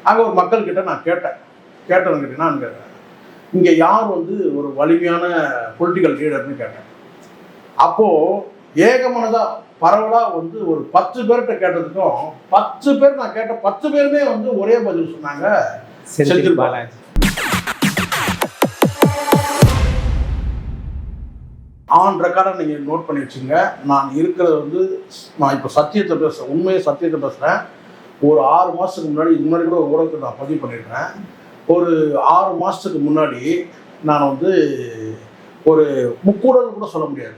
அங்கே ஒரு மக்கள்கிட்ட நான் கேட்டேன்னு கேட்டீங்கன்னா இங்கே யார் வந்து ஒரு வலிமையான பொலிட்டிக்கல் லீடர்னு கேட்டேன். அப்போது ஏகமனதாக பரவலாக வந்து ஒரு 10 பேர்கிட்ட கேட்டதுக்கும் 10 பேர் நான் கேட்ட 10 பேருமே வந்து ஒரே பதில் சொன்னாங்க, செந்தில் பாலாஜி. ஆன் ரெக்கார்டை நீங்கள் நோட் பண்ணி வச்சுங்க. நான் இருக்கிறது வந்து நான் இப்போ சத்தியத்தை பேசுகிறேன், உண்மையை சத்தியத்தை பேசுகிறேன். ஒரு 6 மாதத்துக்கு முன்னாடி முன்னாடி கூட ஒரு ஊடகத்தை நான் பதிவு பண்ணியிருக்கேன். ஒரு 6 மாதத்துக்கு முன்னாடி நான் வந்து ஒரு முக்கூடல் கூட சொல்ல முடியாது,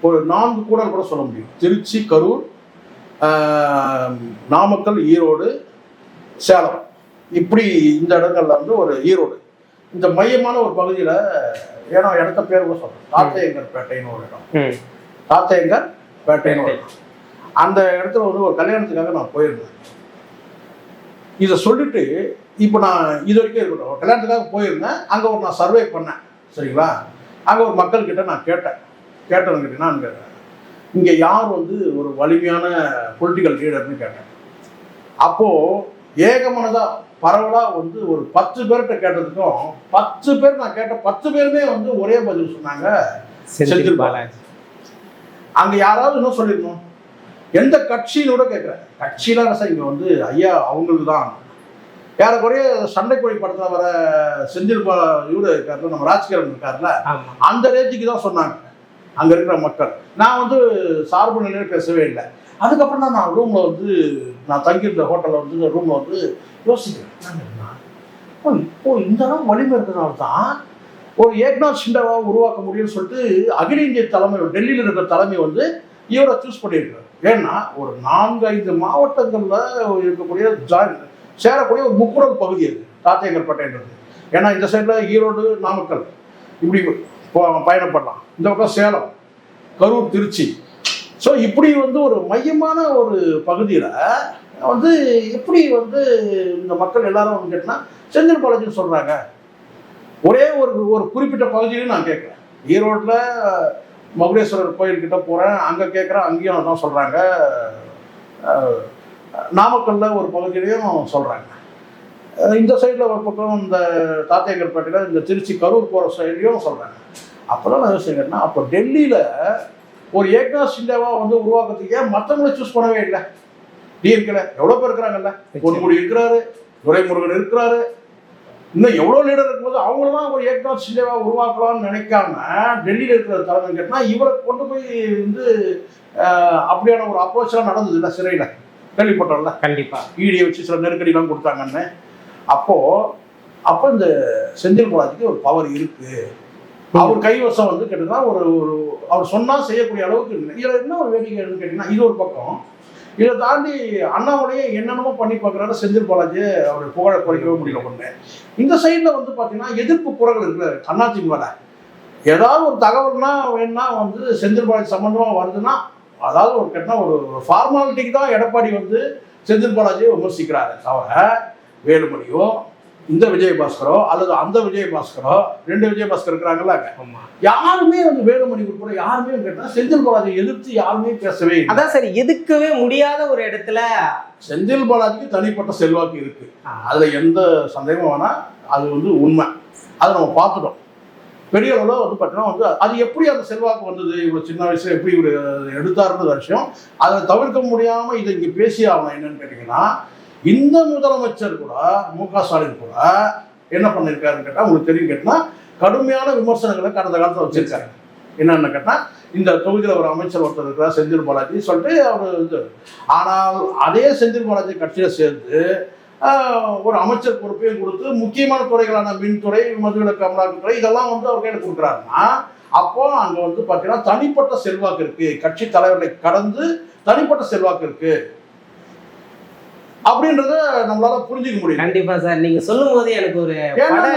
ஒரு 4 கூடல் கூட சொல்ல முடியும். திருச்சி, கரூர், நாமக்கல், ஈரோடு, சேலம், இப்படி இந்த இடங்கள்ல வந்து ஒரு ஈரோடு இந்த மையமான ஒரு பகுதியில், ஏன்னா இடத்த பேர் கூட சொல்கிறேன், தாத்தையங்கர் பேட்டைன்னு ஒரு இடம், தாத்தையங்கர் பேட்டைன்னு ஒரு இடம். அந்த இடத்துல வந்து ஒரு கல்யாணத்துக்காக நான் போயிருந்தேன். இதை சொல்லிட்டு இப்போ நான் இது வரைக்கும் இருக்கட்டும், கல்யாணத்துக்காக போயிருந்தேன். அங்கே ஒரு நான் சர்வே பண்ணேன், சரிங்களா? அங்கே ஒரு மக்கள்கிட்ட நான் கேட்டேன்னு கேட்டீங்கன்னா இங்கே யார் வந்து ஒரு வலிமையான பொலிட்டிக்கல் லீடர்னு கேட்டேன். அப்போது ஏகமனதாக பரவலாக வந்து ஒரு 10 பேர்கிட்ட கேட்டதுக்கும் 10 பேர் நான் கேட்ட 10 பேருமே வந்து ஒரே பதில் சொன்னாங்க, செந்தில் பாலாஜி. அங்கே யாராவது இன்னும் சொல்லிடணும், எந்த கட்சியிலோட கேட்குறேன், கட்சியிலாம் சார் இங்கே வந்து ஐயா அவங்களுக்கு தான் ஏறக்குறைய சண்டைக்கோழி படத்தில் வர செந்தில் இவரு இருக்காருல, நம்ம ராஜ்கிரண் இருக்காருல, அந்த ரேஞ்சுக்கு தான் சொன்னாங்க அங்கே இருக்கிற மக்கள். நான் வந்து சார்பு நிலையில் பேசவே இல்லை. அதுக்கப்புறம் தான் நான் ரூமில் வந்து நான் தங்கியிருந்த ஹோட்டலில் வந்து ரூமில் வந்து யோசிக்கிறேன், இப்போ இந்த அளவு வலிமை இருக்கிறதுனால தான் ஒரு ஏக்நாத் ஷிண்டேவை உருவாக்க முடியும்னு சொல்லிட்டு அகில இந்திய தலைமை, டெல்லியில் இருக்கிற தலைமை வந்து இவரை சூஸ் பண்ணியிருக்காரு. ஏன்னா ஒரு 4-5 மாவட்டங்களில் இருக்கக்கூடிய சேரக்கூடிய ஒரு முக்கூடல் பகுதி அது தாத்தையங்கர்பேட்டைன்றது. ஏன்னா இந்த சைடில் ஈரோடு, நாமக்கல் இப்படி பயணப்படலாம், இந்த பக்கம் சேலம், கரூர், திருச்சி. ஸோ இப்படி வந்து ஒரு மையமான ஒரு பகுதியில் வந்து எப்படி வந்து இந்த மக்கள் எல்லாரும் வந்து கேட்டால் செந்தில் பாலாஜின்னு சொல்கிறாங்க. ஒரே ஒரு குறிப்பிட்ட பகுதியிலையும் நான் கேட்குறேன். ஈரோட்டில் மகுடேஸ்வரர் கோயில்கிட்ட போகிறேன், அங்கே கேட்குறேன், அங்கேயும் அதான் சொல்கிறாங்க. நாமக்கல்லில் ஒரு பகுதியிலையும் சொல்கிறாங்க. இந்த சைடில் ஒரு பக்கம் இந்த தாத்தையங்கர்பேட்டையில் இந்த திருச்சி, கரூர் போகிற சைட்லையும் சொல்கிறாங்க. அப்போ தான் நான் யோசிக்கிறேன்னா, அப்போ டெல்லியில் ஒரு ஏக்நாத் ஷிண்டேவா வந்து உருவாக்குறதுக்கு ஏன் மற்றவங்களை சூஸ் பண்ணவே இல்லை? டிஎம்கேல எவ்வளோ பேர் இருக்கிறாங்கல்ல, பொன்முடி இருக்கிறாரு, துரைமுருகன் இருக்கிறாரு, இன்னும் எவ்வளோ லீடர் இருக்கும்போது அவங்களதான் ஒரு ஏக்நாத் ஷிண்டேவா உருவாக்கலாம்னு நினைக்காம டெல்லியில் இருக்கிற தலைமை கேட்டால் இவரை கொண்டு போய் வந்து அப்படியான ஒரு அப்ரோச்லாம் நடந்தது இல்லை. சிறையில் கேள்விப்பட்டோம்ல, கண்டிப்பாக ஈடியை வச்சு சில நெருக்கடிலாம் கொடுத்தாங்கன்னு. அப்போ இந்த செந்தில் பாலாஜிக்கு ஒரு பவர் இருக்குது. அவர் கைவசம் வந்து கேட்டீங்கன்னா ஒரு அவர் சொன்னால் செய்யக்கூடிய அளவுக்கு இல்லை. இதில் என்ன ஒரு வேடிக்கை கேட்டிங்கன்னா, இது ஒரு பக்கம். இதை தாண்டி அண்ணாமலையே என்னென்னமோ பண்ணி பார்க்குறாரு செந்தில் பாலாஜியை அவரை புகழ குறைக்கவே முடியல. ஒன்று இந்த சைடில் வந்து பார்த்தீங்கன்னா எதிர்ப்பு குரல் இருக்குல்ல அதிமுக. ஏதாவது ஒரு தகவல்னா வேணும்னா வந்து செந்தில் பாலாஜி சம்மந்தமாக வருதுன்னா, அதாவது ஒரு கேட்டால் ஒரு ஃபார்மாலிட்டிக்கு தான் எடப்பாடி வந்து செந்தில் பாலாஜியை விமர்சிக்கிறாரு தவிர வேலுமணியோ இந்த விஜயபாஸ்கரோ அல்லது அந்த விஜயபாஸ்கரோ, 2 விஜயபாஸ்கர் இருக்கிறாங்கல்ல, யாருமே வந்து வேலுமணி உட்பட யாருமே கேட்டால் செந்தில் பாலாஜியை எதிர்த்து யாருமே பேசவே இல்லை. அதான் சரி, எதிர்க்கவே முடியாத ஒரு இடத்துல செந்தில் பாலாஜிக்கு தனிப்பட்ட செல்வாக்கு இருக்கு, அதுல எந்த சந்தேகமும் வேணா, அது வந்து உண்மை. அதை நம்ம பார்த்துட்டோம். பெரிய அளவில் வந்து பார்த்தீங்கன்னா வந்து அது எப்படி அந்த செல்வாக்கு வந்தது, இவ்வளோ சின்ன வயசுல எப்படி இவர் எடுத்தாருன்ற விஷயம், அதை தவிர்க்க முடியாமல் இதை இங்கே பேசி ஆகணும். என்னன்னு கேட்டிங்கன்னா, இந்த முதலமைச்சர் கூட மு.க. ஸ்டாலின் கூட என்ன பண்ணியிருக்காருன்னு கேட்டால் உங்களுக்கு தெரியும். கேட்டால் கடுமையான விமர்சனங்களை கடந்த காலத்தில் வச்சிருக்காரு. என்னென்னு கேட்டால், இந்த தொகுதியில் ஒரு அமைச்சர் ஒருத்தர் இருக்கிறார் செந்தில் பாலாஜி சொல்லிட்டு அவர் இது. ஆனால் அதே செந்தில் பாலாஜி கட்சியில் சேர்ந்து ஒரு அமைச்சர் பொறுப்பையும் கொடுத்து முக்கியமான துறைகளான மின்துறை, மதுவிலக்கு அமலாக்கத்துறை இதெல்லாம் வந்து அவர் கையில் கொடுக்குறாருன்னா, அப்போ அங்கே வந்து பார்த்தீங்கன்னா தனிப்பட்ட செல்வாக்கு இருக்கு, கட்சி தலைவர்களை கடந்து தனிப்பட்ட செல்வாக்கு இருக்கு அப்படின்றத நம்மளால புரிஞ்சுக்க முடியும். கண்டிப்பா சார், நீங்க சொல்லும் போது எனக்கு ஒரு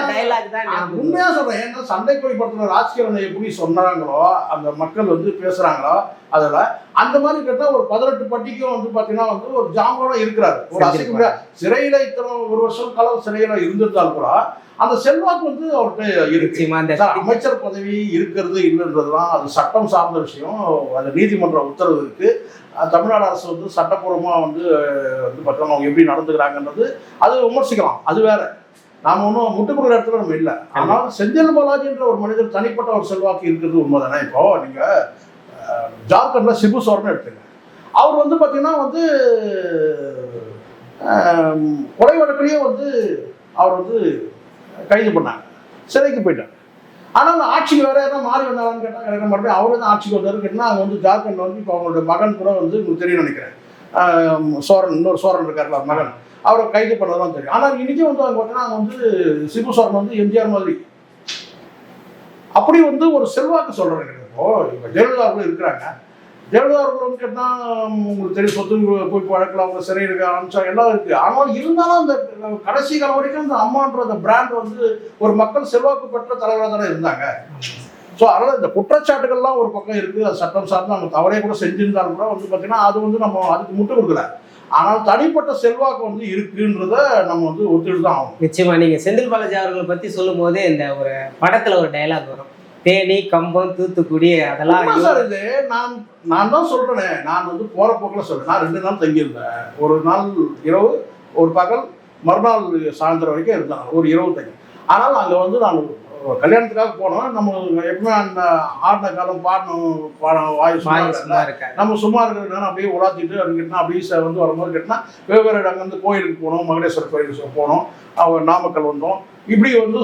டயலாக் தான் உண்மையா சொல்றேன். ஏன்னா சண்டைக்கோழி படத்துல ராஜ்கிரண் எப்படி சொன்னாங்களோ, அந்த மக்கள் வந்து பேசுறாங்களோ, அதில் அந்த மாதிரி கேட்டால் ஒரு 18 பட்டிக்கும் வந்து பார்த்தீங்கன்னா வந்து ஒரு ஜாமோட இருக்கிறாரு. ஒரு அசைக்க சிறையில் இத்தனை ஒரு வருஷம் காலம் சிறையில் இருந்திருந்தால் கூட அந்த செல்வாக்கு வந்து அவர்கிட்ட இருக்கு. அமைச்சர் பதவி இருக்கிறது இல்லைன்றதுலாம் அது சட்டம் சார்ந்த விஷயம். அது நீதிமன்ற உத்தரவு இருக்கு. தமிழ்நாடு அரசு வந்து சட்டப்பூர்வமாக வந்து பார்த்தோம்னா அவங்க எப்படி நடந்துக்கிறாங்கன்றது அது விமர்சிக்கலாம், அது வேற. நாம ஒன்றும் முட்டுப்படுற இடத்துல நம்ம இல்லை. ஆனால் செந்தில் பாலாஜின்ற ஒரு மனிதர் தனிப்பட்ட ஒரு செல்வாக்கு இருக்கிறது உண்மைதானே. இப்போ நீங்க ஜார்க்கண்ட்ல சிபு சோரன் எடுத்துங்க. அவர் வந்து பார்த்தீங்கன்னா வந்து கொலை வழக்கிலேயே வந்து அவர் வந்து கைது பண்ணாங்க, சிறைக்கு போயிட்டாங்க. ஆனால் ஆட்சிக்கு வேற ஏதாவது மாறி வந்தாங்கன்னு கேட்டால் எனக்கு மறுபடியும் அவரு தான் ஆட்சிக்கு வந்தாரு கேட்டால் அங்கே வந்து ஜார்க்கண்ட் வந்து இப்போ அவங்களோட மகன் கூட வந்து உங்களுக்கு தெரியும் நினைக்கிறேன், சோரன், இன்னொரு சோரன் இருக்காருல மகன், அவரை கைது பண்ணதான் தெரியும். ஆனால் இன்னைக்கு வந்து அவங்க பார்த்தீங்கன்னா அங்கே வந்து சிபு சோரன் வந்து எம்ஜிஆர் மாதிரி அப்படி வந்து ஒரு செல்வாக்கு சொல்றாங்க. இப்போ ஜெயலலிதா கூட இருக்கிறாங்க. ஜெயலலிதா அவர்கள் வந்து கேட்டால் உங்களுக்கு தெரியும் சொத்து போய் வழக்கில் அவங்க சிறை இருக்க அனுப்பிச்சாங்க, எல்லாம் இருக்கு. ஆனால் இருந்தாலும் அந்த கடைசி காலம் வரைக்கும் அந்த அம்மான்ற அந்த பிராண்ட் வந்து ஒரு மக்கள் செல்வாக்கு பெற்ற தலைவராக தானே இருந்தாங்க. ஸோ அதனால் இந்த குற்றச்சாட்டுகள்லாம் ஒரு பக்கம் இருக்குது. அது சட்டம் சார்ந்து நம்ம தவறே கூட செஞ்சிருந்தாலும் கூட வந்து பார்த்தீங்கன்னா அது வந்து நம்ம அதுக்கு முட்டு கொடுக்கல. ஆனால் தனிப்பட்ட செல்வாக்கு வந்து இருக்குன்றத நம்ம வந்து ஒத்துட்டு தான் ஆகும். நிச்சயமா. நீங்க செந்தில் பாலாஜி அவர்களை பத்தி சொல்லும் போதே இந்த ஒரு படத்துல ஒரு டைலாக் வரும், தேனி கம்பம் தூத்துக்குடி, அதெல்லாம் சார் இது நான் தான் சொல்றேனே. நான் வந்து போற போக்கில் சொல்றேன். நான் 2 நாள் தங்கியிருந்தேன். ஒரு நாள் இரவு, ஒரு பகல், மறுநாள் சாயந்தரம் வரைக்கும் இருந்தேன். ஒரு இரவு தங்கி. ஆனால் அங்கே வந்து நான் கல்யாணத்துக்காக போனோம். நம்ம எப்பவுமே அந்த ஆடின காலம் பாடணும் வாய் சும்மா இருக்க, நம்ம சும்மா இருக்கிறதுனால அப்படியே உலாத்திட்டு அப்படின்னா அப்படியே வந்து வரும்போது கேட்டால் வெவ்வேறு அங்கேருந்து கோயிலுக்கு போனோம், மகடேஸ்வரர் கோயிலுக்கு போனோம், நாமக்கல் வந்தோம். இப்படி வந்து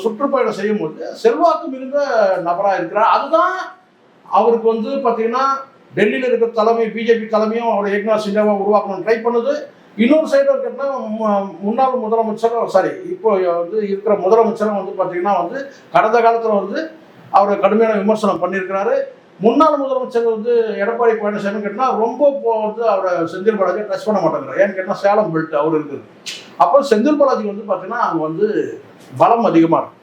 சுற்றுப்பயணம் செய்யும் போது செல்வாக்கு மிகுந்த நபராக இருக்கிறார். அதுதான் அவருக்கு வந்து பார்த்தீங்கன்னா டெல்லியில் இருக்கிற தலைமை, பிஜேபி தலைமையும் அவருடைய ஏக்நாத் சிண்டாவை உருவாக்கணும்னு ட்ரை பண்ணுது. இன்னொரு சைடு கேட்டால் முன்னாள் முதலமைச்சர் இப்போ வந்து இருக்கிற முதலமைச்சரும் வந்து பார்த்தீங்கன்னா வந்து கடந்த காலத்தில் வந்து அவர் கடுமையான விமர்சனம் பண்ணியிருக்கிறாரு. முன்னாள் முதலமைச்சர் வந்து எடப்பாடி பழனிசாமி கேட்டால் ரொம்ப வந்து அவரை செந்தில் பாலாஜியை டச் பண்ண மாட்டேங்கிறார். ஏன்னு கேட்டால் சேலம் பெல்ட் அவர் இருக்குது. அப்போ செந்தில் பாலாஜி வந்து பார்த்தீங்கன்னா அங்கே வந்து பலம் அதிகமாக இருக்கும்.